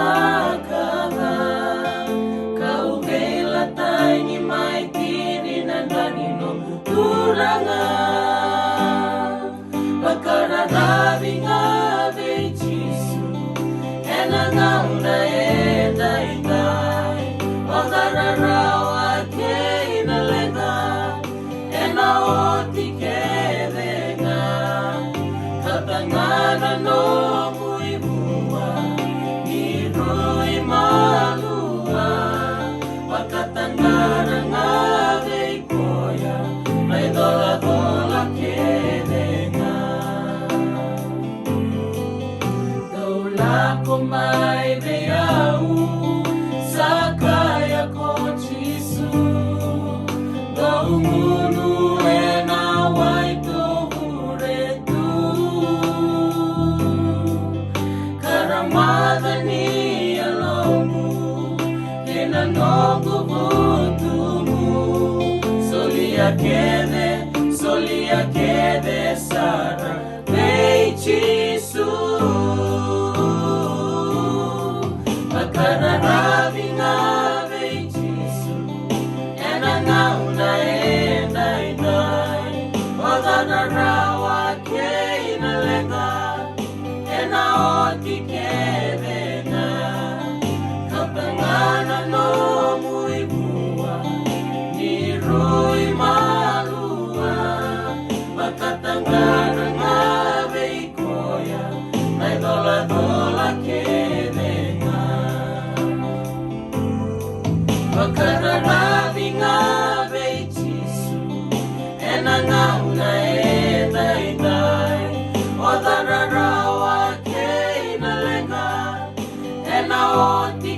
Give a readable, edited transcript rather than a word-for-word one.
makanga kaungela taini maitini nandanino turanga bakararavinga veichisu enangauna enda indai wagararawa keina lenga ena oti kerenga katangana no muibua nirui malua wakatangana ngave ikoya naidola dola kerenga dola komai beau sakaya kochisu doungunu ena waito huretu karamadani alongu ena nongu vutumu solia kede sara veichisu makararavinga veichisu enangauna enda indai wagararawa keina lenga ena oti kerenga kapangana no muibua nirui malua makatangana ngave ikoya naidola dola kerenga makararavinga veichisu enangauna enda indai wagararawa keina lenga ena oti